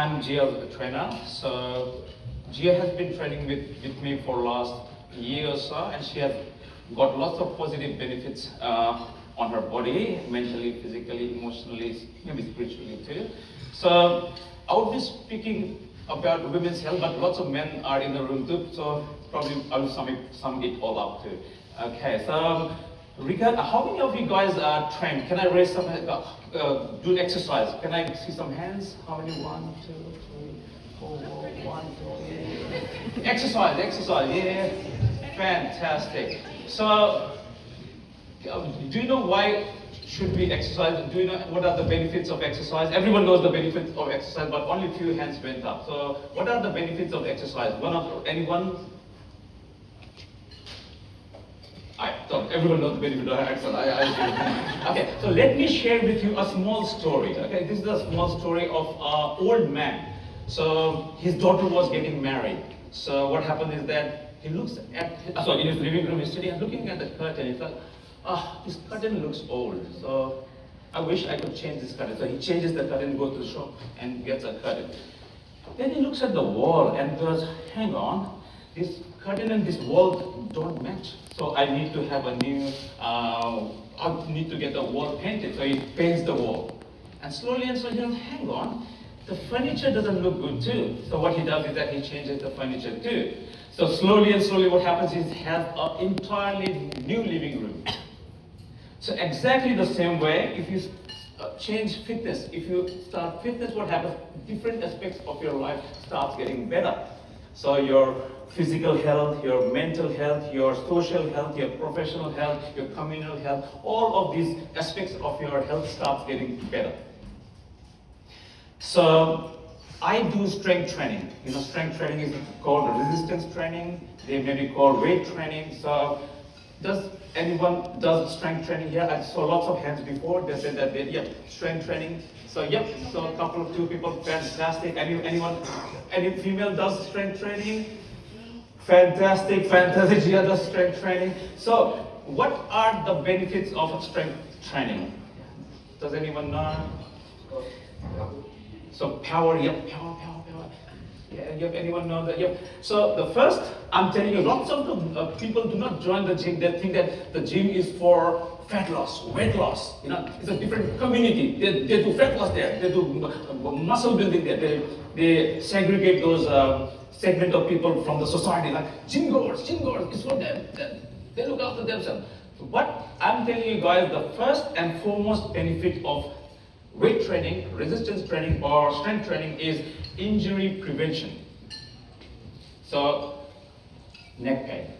I'm Gia's trainer. So Gia has been training with me for last year or so, and she has got lots of positive benefits on her body, mentally, physically, emotionally, maybe spiritually too. So I would be speaking about women's health, but lots of men are in the room too, so probably I will sum it all up too. Okay, so how many of you guys are trained? Can I raise some, do exercise? Can I see some hands? How many? 1, 2, 3, 4, 1, 2, 3. Exercise, yeah. Fantastic. So, do you know why should we exercise? Do you know what are the benefits of exercise? Everyone knows the benefits of exercise, but only a few hands went up. So, what are the benefits of exercise? Anyone? Everyone knows the benefit of exercise. Okay, so let me share with you a small story. Okay, this is a small story of an old man. So his daughter was getting married. So what happened is that he looks at, in his living room, he's sitting and looking at the curtain. He thought, this curtain looks old. So I wish I could change this curtain. So he changes the curtain, goes to the shop and gets a curtain. Then he looks at the wall and goes, hang on, this curtain and this wall don't match. So I need to have a new, I need to get the wall painted. So he paints the wall. And slowly, hang on, the furniture doesn't look good too. So what he does is that he changes the furniture too. So slowly what happens is he has an entirely new living room. So exactly the same way, if you change fitness, if you start fitness, what happens? Different aspects of your life starts getting better. So your physical health, your mental health, your social health, your professional health, your communal health, all of these aspects of your health starts getting better. So I do strength training. You know, strength training is called resistance training. They may be called weight training. So does anyone does strength training here? I saw lots of hands before. They said that strength training. So so a two people, fantastic. Any female does strength training? Fantastic. Gia does strength training. So what are the benefits of strength training? Does anyone know? So power. Yeah, anyone know that? So the first, I'm telling you, lots of people do not join the gym. They think that the gym is for fat loss, weight loss. You know, it's a different community. They do fat loss there. They do muscle building there. They segregate those segment of people from the society, like gym goers. It's for them. They look after themselves. But I'm telling you guys, the first and foremost benefit of weight training, resistance training, or strength training is injury prevention. So, neck pain,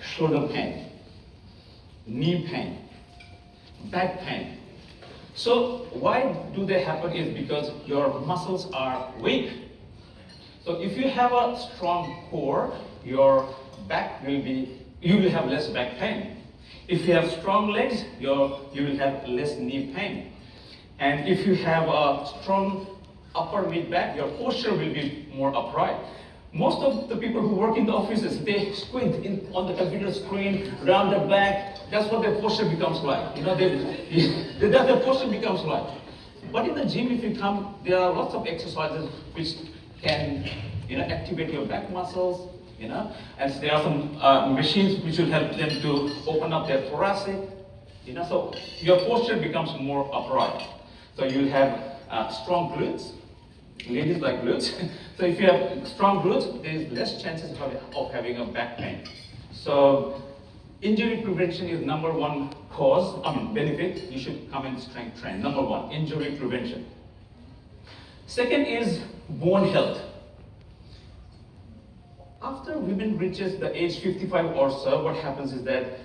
shoulder pain, knee pain, back pain. So, why do they happen is because your muscles are weak. So, if you have a strong core, your back you will have less back pain. If you have strong legs, you will have less knee pain. And if you have a strong upper mid-back, your posture will be more upright. Most of the people who work in the offices, they squint on the computer screen, round their back. That's what their posture becomes like. You know, their posture becomes like. But in the gym, if you come, there are lots of exercises which can, activate your back muscles. And there are some machines which will help them to open up their thoracic. So your posture becomes more upright. So you'll have strong glutes. Ladies like glutes. So if you have strong glutes, there is less chances of having a back pain. So injury prevention is number one benefit. You should come and strength train. Number one, injury prevention. Second is bone health. After women reaches the age 55 or so, what happens is that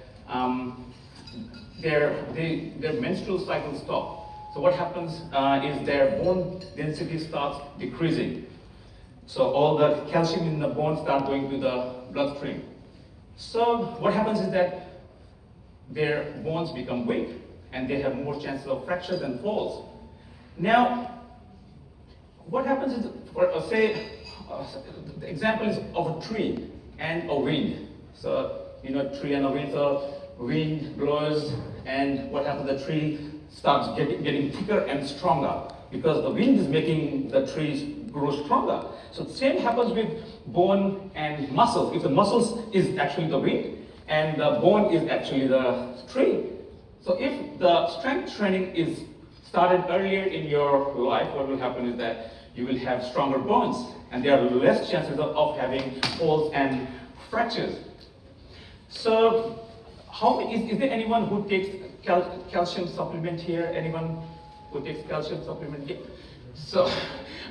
their menstrual cycle stops. So what happens is their bone density starts decreasing. So all the calcium in the bone starts going to the bloodstream. So what happens is that their bones become weak and they have more chances of fractures and falls. Now, what happens is, the example is of a tree and a wind. So, tree and a wind, so wind blows and what happens, the tree starts getting thicker and stronger. because the wind is making the trees grow stronger. So the same happens with bone and muscles. If the muscles is actually the wind and the bone is actually the tree. So if the strength training is started earlier in your life, what will happen is that you will have stronger bones and there are less chances of having falls and fractures. So is there anyone who takes calcium supplement here? Anyone who takes calcium supplement here? So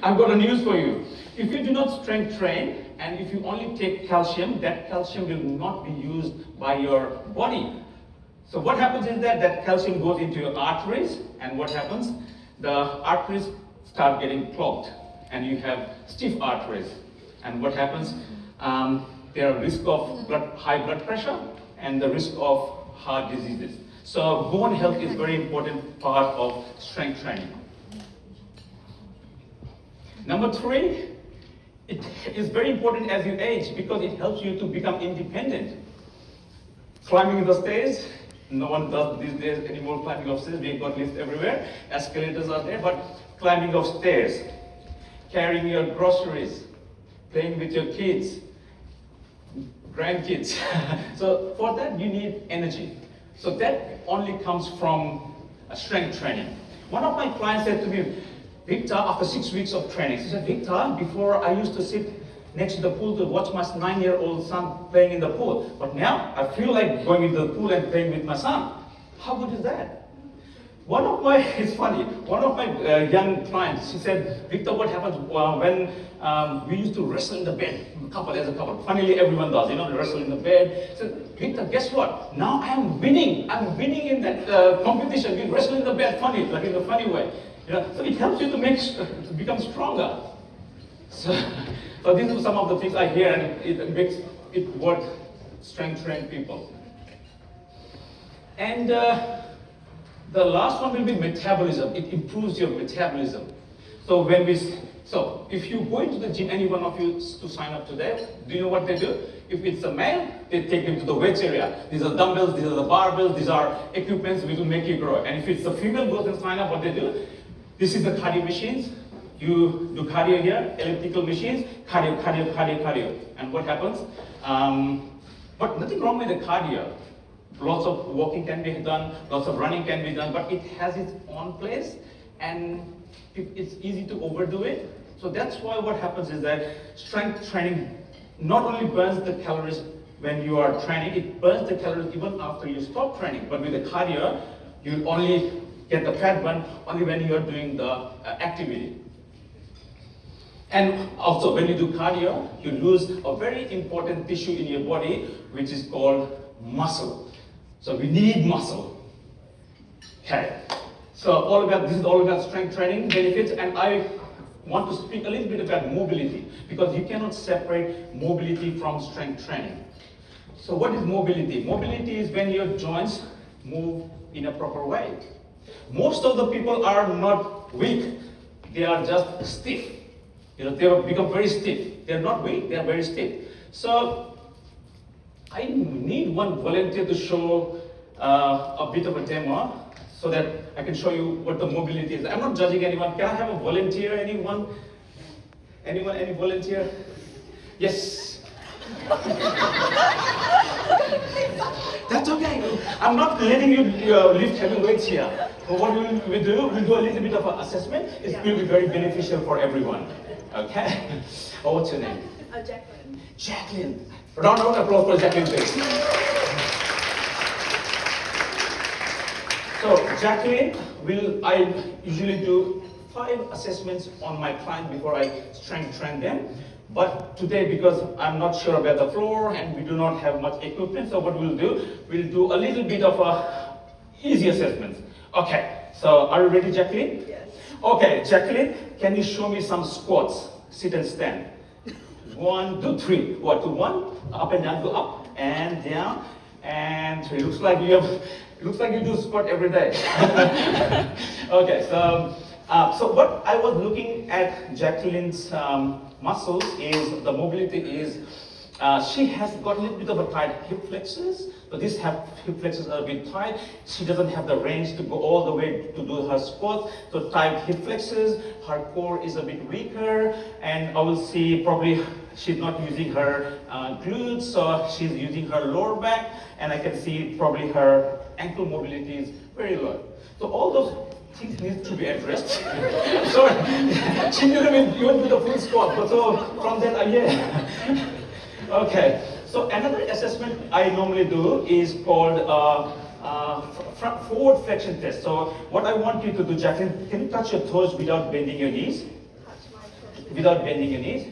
I've got a news for you. If you do not strength train and if you only take calcium, that calcium will not be used by your body. So what happens is that calcium goes into your arteries, and what happens? The arteries start getting clogged and you have stiff arteries. And what happens? There are risk of high blood pressure and the risk of heart diseases. So bone health is very important part of strength training. Number 3, it is very important as you age because it helps you to become independent. Climbing the stairs, no one does these days anymore climbing of stairs, we've got lifts everywhere, escalators are there, but climbing of stairs, carrying your groceries, playing with your kids, grandkids. So for that you need energy. So that only comes from strength training. One of my clients said to me, Victor, after 6 weeks of training, he said, Victor, before I used to sit next to the pool to watch my 9-year-old son playing in the pool, but now I feel like going into the pool and playing with my son. How good is that? It's funny, one of my young clients, she said, Victor, what happens when we used to wrestle in the bed, as a couple. Funnily, everyone does, they wrestle in the bed. She said, Victor, guess what? Now I'm winning in that competition. We wrestle in the bed, funny, like in a funny way. So it helps you to become stronger. So these are some of the things I hear, and it makes it worth strength train people. And the last one will be metabolism. It improves your metabolism. So if you go into the gym, any one of you to sign up today, do you know what they do? If it's a male, they take them to the weights area. These are dumbbells, these are the barbells, these are equipments which will make you grow. And if it's a female goes and sign up, what they do? This is the cardio machines. You do cardio here, elliptical machines, cardio. And what happens? But nothing wrong with the cardio. Lots of walking can be done, lots of running can be done, but it has its own place and it's easy to overdo it. So that's why what happens is that strength training not only burns the calories when you are training, it burns the calories even after you stop training. But with the cardio, you only get the fat burn only when you are doing the activity. And also when you do cardio, you lose a very important tissue in your body, which is called muscle. So we need muscle. Okay. So this is all about strength training benefits, and I want to speak a little bit about mobility because you cannot separate mobility from strength training. So what is mobility? Mobility is when your joints move in a proper way. Most of the people are not weak, they are just stiff. They have become very stiff. They are not weak, they are very stiff. So I need one volunteer to show a bit of a demo so that I can show you what the mobility is. I'm not judging anyone. Can I have a volunteer? Anyone? Any volunteer? Yes. That's okay. I'm not letting you lift heavy weights here. But what we'll do a little bit of an assessment. It will be very beneficial for everyone. Okay? Oh, what's your name? Jacqueline. Jacqueline. Round of applause for Jacqueline, please. So Jacqueline, I usually do 5 assessments on my client before I strength train them. But today, because I'm not sure about the floor and we do not have much equipment, so what we'll do a little bit of a easy assessments. Okay, so are you ready, Jacqueline? Yes. Okay, Jacqueline, can you show me some squats? Sit and stand. 1, 2, 3. What? 2, 1. Up and down. Go up and down and 3. Looks like you do squat every day. Okay, so what I was looking at Jacqueline's muscles is the mobility is She has got a little bit of a tight hip flexors. So these hip flexors are a bit tight. She doesn't have the range to go all the way to do her squats. So tight hip flexors. Her core is a bit weaker, and I will see probably she's not using her glutes, so she's using her lower back, and I can see probably her ankle mobility is very low. So all those things need to be addressed. Sorry, she didn't even do the full squat, but so from that, yeah. Okay, so another assessment I normally do is called forward flexion test. So what I want you to do, Jacqueline, can you touch your toes without bending your knees? Without bending your knees?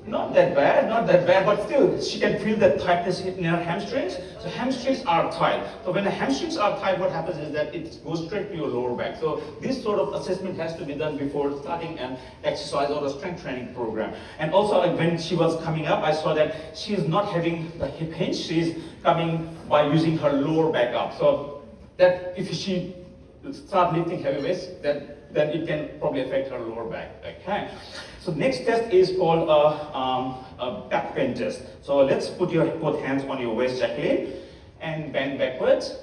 Not that bad, but still, she can feel that tightness in her hamstrings. So hamstrings are tight. So when the hamstrings are tight, what happens is that it goes straight to your lower back. So this sort of assessment has to be done before starting an exercise or a strength training program. And also, like when she was coming up, I saw that she is not having the hip hinge. She's coming by using her lower back up. So that if she start lifting heavy weights, then it can probably affect her lower back. Okay. So next test is called a back bend test. So let's put your both hands on your waist, Jacqueline, and bend backwards.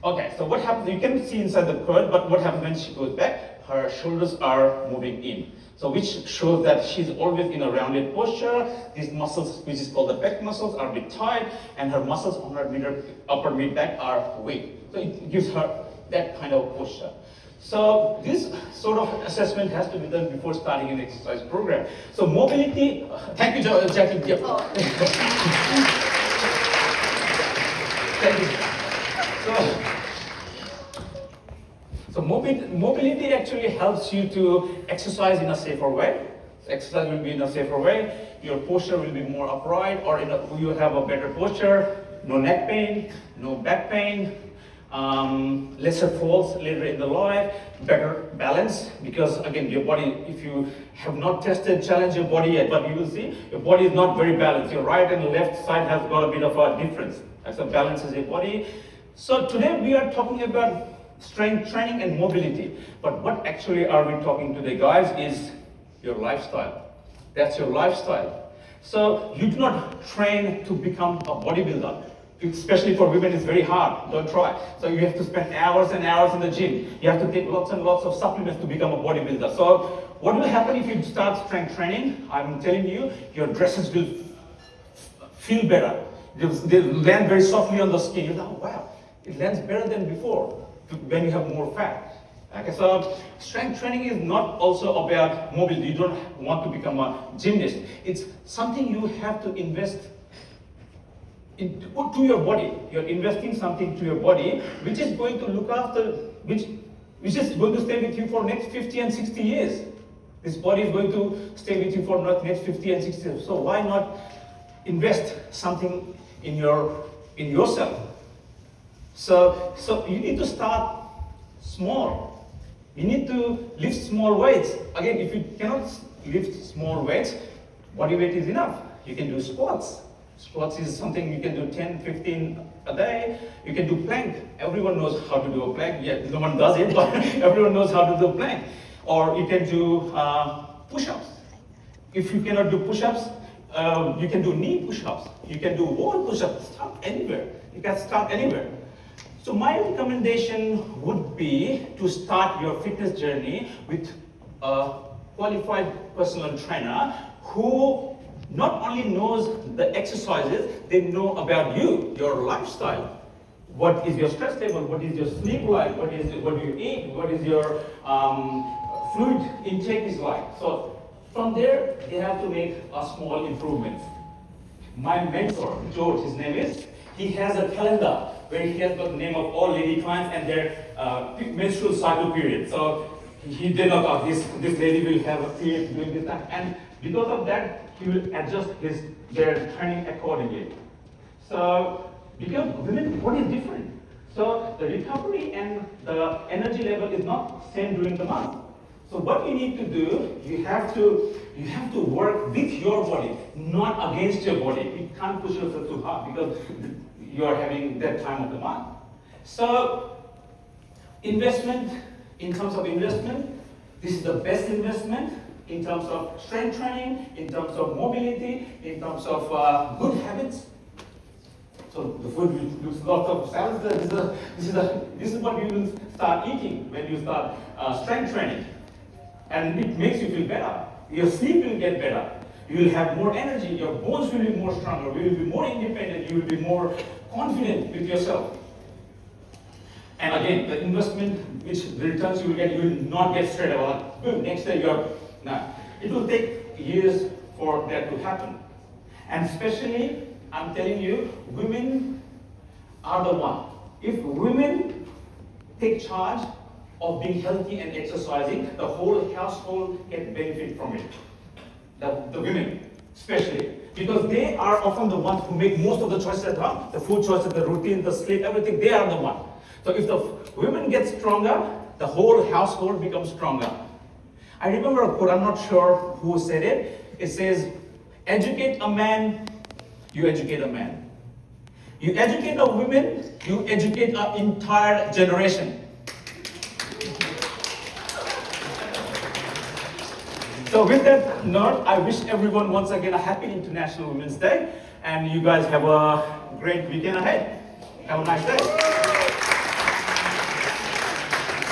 Okay, so what happens, you can see inside the quad, but what happens when she goes back? Her shoulders are moving in. So which shows that she's always in a rounded posture. These muscles, which is called the back muscles, are a bit tight, and her muscles on her upper mid back are weak. So it gives her that kind of posture. So this sort of assessment has to be done before starting an exercise program. So mobility, thank you, Jackie. Yep. Oh. Thank you. So mobility actually helps you to exercise in a safer way. Exercise will be in a safer way. Your posture will be more upright, or you have a better posture. No neck pain, no back pain. Lesser falls later in the life, better balance, because again your body, if you have not challenge your body yet, but you will see your body is not very balanced. Your right and left side has got a bit of a difference. That's what balances your body. So today we are talking about strength training and mobility, but what actually are we talking today, guys, is your lifestyle. That's your lifestyle. So you do not train to become a bodybuilder. Especially for women, it's very hard. Don't try. So you have to spend hours and hours in the gym. You have to take lots and lots of supplements to become a bodybuilder. So what will happen if you start strength training? I'm telling you, your dresses will feel better. They'll land very softly on the skin. You're like, oh, wow, it lands better than before when you have more fat. Okay, so strength training is not also about mobility. You don't want to become a gymnast. It's something you have to invest to your body. You're investing something to your body, which is going to look after, which is going to stay with you for next 50 and 60 years. This body is going to stay with you for next 50 and 60 years. So why not invest something in yourself? So you need to start small. You need to lift small weights. Again, if you cannot lift small weights, body weight is enough. You can do squats. Squats is something you can do 10, 15 a day. You can do plank. Everyone knows how to do a plank. Yeah, no one does it, but everyone knows how to do a plank. Or you can do push-ups. If you cannot do push-ups, you can do knee push-ups. You can do wall push-ups. Start anywhere. You can start anywhere. So my recommendation would be to start your fitness journey with a qualified personal trainer who not only knows the exercises, they know about you, your lifestyle. What is your stress level? What is your sleep like? What do you eat? What is your fluid intake is like? So from there, they have to make a small improvement. My mentor, George, his name is, he has a calendar where he has got the name of all lady clients and their menstrual cycle period. So he did not know this lady will have a period during this time, and because of that, he will adjust their training accordingly. So because women's body is different, so the recovery and the energy level is not same during the month. So what you need to do, you have to work with your body, not against your body. You can't push yourself too hard because you are having that time of the month. So investment, in terms of investment, this is the best investment in terms of strength training, in terms of mobility, in terms of good habits. So the food looks lots of salads. This is what you will start eating when you start strength training, and it makes you feel better. Your sleep will get better. You will have more energy. Your bones will be more stronger. You will be more independent. You will be more confident with yourself. And again, the investment, which the returns you will get, you will not get straight away. Boom, next day you're no. It will take years for that to happen. And especially, I'm telling you, women are the one. If women take charge of being healthy and exercising, the whole household can benefit from it. The women, especially. Because they are often the ones who make most of the choices at home. The food choices, the routine, the sleep, everything, they are the one. So if the women get stronger, the whole household becomes stronger. I remember a quote, I'm not sure who said it. It says, educate a man, you educate a man. You educate a woman, you educate an entire generation. So with that note, I wish everyone once again a happy International Women's Day. And you guys have a great weekend ahead. Have a nice day.